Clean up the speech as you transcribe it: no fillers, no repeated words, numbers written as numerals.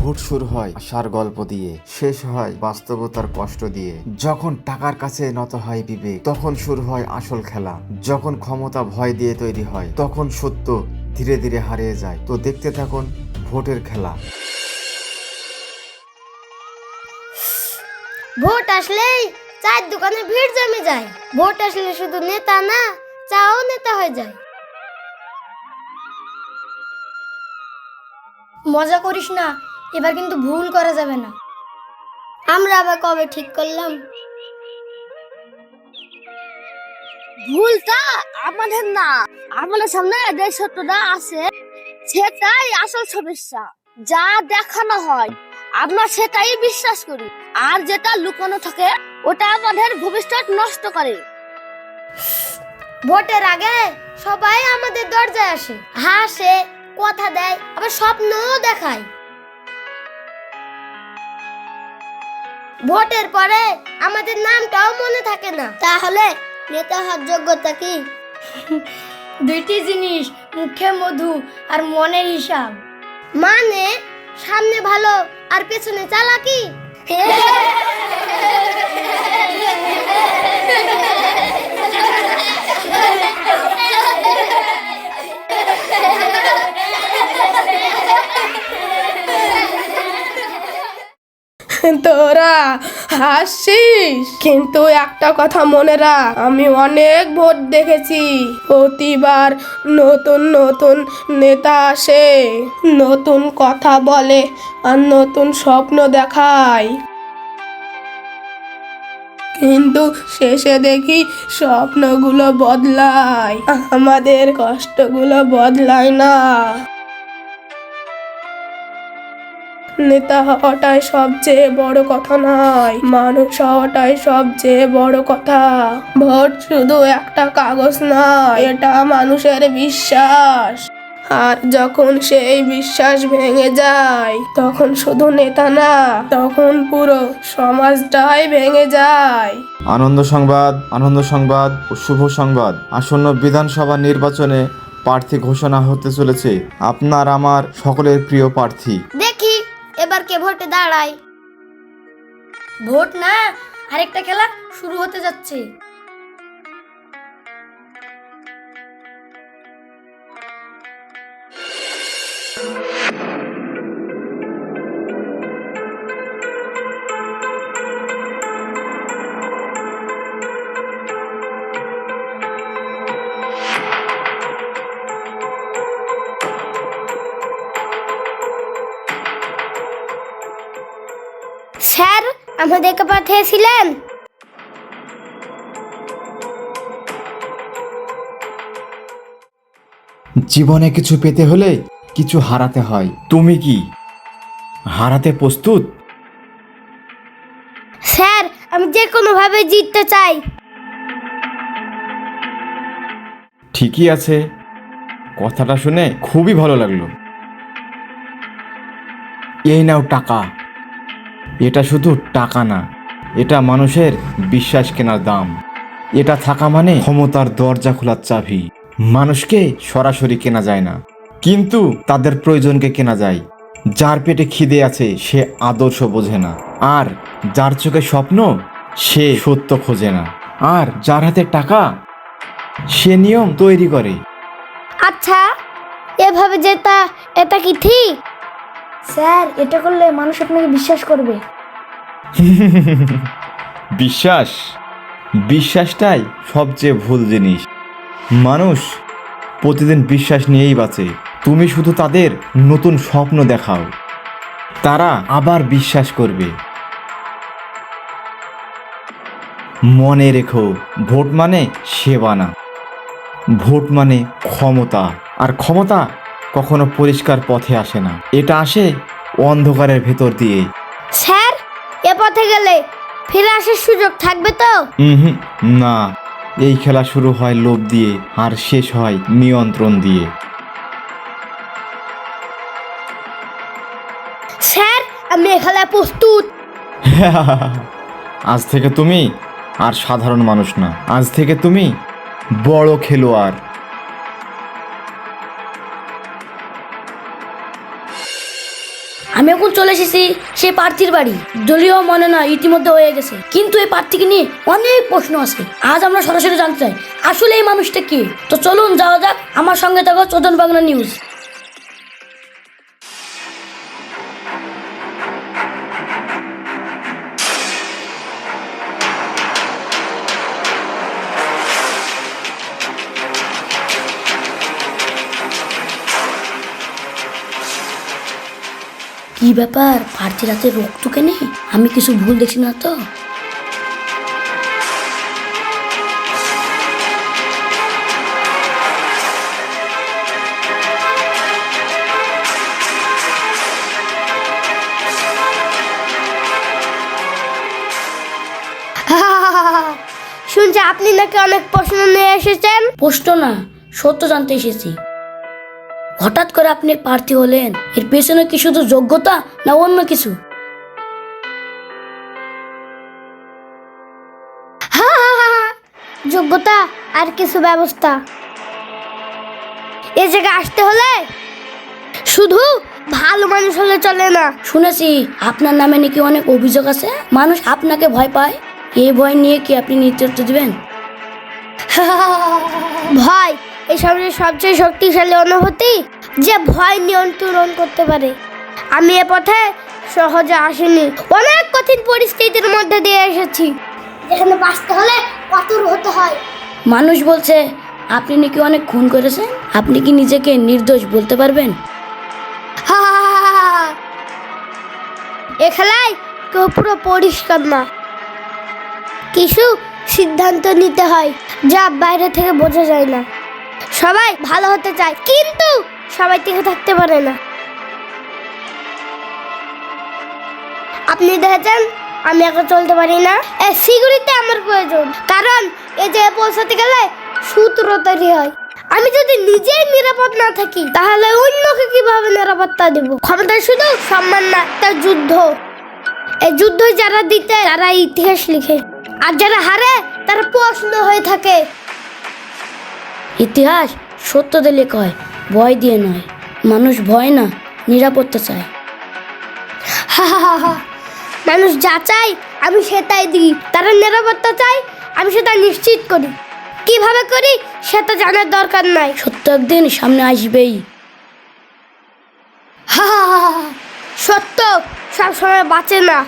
Vote শুরু হয় আশার গল্প দিয়ে, শেষ হয় বাস্তবতার কষ্ট দিয়ে। যখন টাকার কাছে নত হয় বিবেক, তখন শুরু হয় আসল খেলা। যখন ক্ষমতা ভয় দিয়ে তৈরি হয়, তখন সত্য ধীরে ধীরে হারিয়ে যায়। তো দেখতে থাকুন ভোটের খেলা। ভোট আসলেই চায়ের দোকানে ভিড় জমে যায়। ভোট আসলে শুধু নেতা না, চাও নেতা হয়ে যায়। মজা করিস না, এবার কিন্তু ভুল করা যাবে না। আমরা আবার কবে ঠিক করলাম? ভুলটা আমাদের না, আমাদের সামনে যে সত্যটা আছে সেটাই আসল সমস্যা। যা দেখানো হয় আমরা সেটাই বিশ্বাস করি, আর যেটা লুকানো থাকে ওটা আমাদের ভবিষ্যৎ নষ্ট করে। ভোটের আগে সবাই আমাদের দরজায় আসে, হাসে, কথা দেয়, আবার স্বপ্নও দেখায়। ভোটের পরে আমাদের নামটাও মনে থাকে না। তাহলে নেতা হওয়ার যোগ্যতা কি? দুইটি জিনিস, মুখে মধু আর মনের হিসাব। মানে সামনে ভালো আর পেছনে চালাকি। তোরা হাসিস, কিন্তু একটা কথা মনে রাখ, আমি অনেক ভোট দেখেছি। প্রতিবার নতুন নতুন নেতা আসে, নতুন কথা বলে আর নতুন স্বপ্ন দেখায়, কিন্তু শেষে দেখি স্বপ্নগুলো বদলায়, আমাদের কষ্টগুলো বদলায় না। নেতা হওয়াটাই সবচেয়ে বড় কথা নয়, মানুষ হওয়াটাই সবচেয়ে বড় কথা। ভোট শুধু একটা কাগজ নয়, এটা মানুষের বিশ্বাস। আর যখন সেই বিশ্বাস ভেঙে যায়, তখন শুধু নেতা না, তখন পুরো সমাজটাই ভেঙে যায়। আনন্দ সংবাদ ও শুভ সংবাদ। আসন্ন বিধানসভা নির্বাচনে প্রার্থী ঘোষণা হতে চলেছে। আপনার আমার সকলের প্রিয় প্রার্থী। দেখি এবার কে ভোটে দাঁড়ায়। ভোট না, আরেকটা খেলা শুরু হতে যাচ্ছে। স্যার, আমাদেরকে পাঠিয়েছিলেন? জীবনে কিছু পেতে হলে কিছু হারাতে হয়। তুমি কি হারাতে প্রস্তুত? স্যার, আমি যে কোনো ভাবে জিততে চাই। ঠিকই আছে, কথাটা শুনে খুবই ভালো লাগলো। এই নাও টাকা। এটা শুধু টাকা না, এটা মানুষের বিশ্বাস কেনার দাম। এটা থাকা মানে ক্ষমতার দরজা খোলার চাবি। মানুষকে সরাসরি কেনা যায় না, কিন্তু তাদের প্রয়োজনকে কেনা যায়। যার পেটে খিদে আছে সে আদর্শ বোঝে না, আর যার চোখে স্বপ্ন সে সত্য খোঁজে না, আর যার হাতে টাকা সে নিয়ম তৈরি করে। আচ্ছা, এভাবে এটা কি ঠিক? স্যার, এটা করলে মানুষ আপনাকে বিশ্বাস করবে। বিশ্বাসটাই সবচেয়ে ভুল জিনিস। মানুষ প্রতিদিন বিশ্বাস নিয়েই বাঁচে। তুমি শুধু তাদের নতুন স্বপ্ন দেখাও, তারা আবার বিশ্বাস করবে। মনে রেখো, ভোট মানে সেবা না, ভোট মানে ক্ষমতা। আর ক্ষমতা কখনো পরিষ্কার পথে আসে না, এটা আসে অন্ধকারের ভেতর দিয়ে। স্যার, এ পথে গেলে ফিরে আসার সুযোগ থাকবে তো? না, এই খেলা শুরু হয় লোভ দিয়ে আর শেষ হয় নিয়ন্ত্রণ দিয়ে। স্যার, আমি এই খেলায় প্রস্তুত। আজ থেকে তুমি আর সাধারণ মানুষ না, আজ থেকে তুমি বড় খেলোয়াড়। আমি আমি এখন চলে এসেছি সেই প্রার্থীর বাড়ি। দলীয় মনোনয়ন ইতিমধ্যে হয়ে গেছে, কিন্তু এই প্রার্থীকে নিয়ে অনেক প্রশ্ন আছে। আজ আমরা সরাসরি জানতে চাই আসলে এই মানুষটা কে। তো চলুন যাওয়া যাক, আমার সঙ্গে থাকো চোদন বাংলা নিউজ। কি ব্যাপার, প্রার্থীর হাতে রক্ত কেনে? আমি কিছু ভুল দেখছি না তো? শুনছি আপনি নাকি অনেক প্রশ্ন নিয়ে এসেছেন। প্রশ্ন না, সত্য জানতে এসেছি। হঠাৎ করে আপনি প্রার্থী হলেন, এর পেছনে কি শুধু যোগ্যতা না অন্য কিছু? যোগ্যতা আর কিছু ব্যবস্থা। এ জায়গায় আসতে হলে শুধু ভালো মানুষ হলে চলে না। শুনেছি আপনার নামে নাকি অনেক অভিযোগ আছে, মানুষ আপনাকে ভয় পায়। এই ভয় নিয়ে কি আপনি নেতৃত্ব দিবেন? ভয় এই সমাজের সবচেয়ে শক্তিশালী অনুভূতি, যে ভয় নিয়ন্ত্রণ করতে পারে। আমি এ পথে সহজে আসিনি, অনেক কঠিন পরিস্থিতির মধ্যে দিয়ে এসেছি, যেখানে বাঁচতে হলে কঠোর হতে হয়। মানুষ বলছে আপনি নাকি অনেক খুন করেছেন, আপনি কি নিজেকে নির্দোষ বলতে পারবেন? এ খেলায় কেউ পুরো পরিষ্কার না, কিছু সিদ্ধান্ত নিতে হয় যা বাইরে থেকে বোঝা যায় না। সবাই ভালো হতে চায়, কিন্তু সবাই টিকে থাকতে পারে না। আপনি দেখেছেন আমি একা চলতে পারি না, এই সিকিউরিটি আমার প্রয়োজন, কারণ এই জায়গায় পৌঁছাতে গেলে সূত্র তৈরি হয়। আমি যদি নিজেই নিরাপদ না থাকি তাহলে অন্যকে কিভাবে নিরাপত্তা দেব? ক্ষমতা শুধু সম্মান না, একটা যুদ্ধ। এই যুদ্ধ যারা দিতে তারা ইতিহাস লিখে, আর যারা হারে তারা প্রশ্ন হয়ে থাকে। ইতিহাস সত্য দিয়ে লেখা হয়, ভয় দিয়ে নয়। মানুষ ভয় না, নিরাপত্তা চায়। মানুষ যা চায় আমি সেটাই দিই, তারা নিরাপত্তা চায় আমি সেটা নিশ্চিত করি। কিভাবে করি সেটা জানার দরকার নাই, সত্য একদিন সামনে আসবেই। সত্য সবসময় বাঁচে না।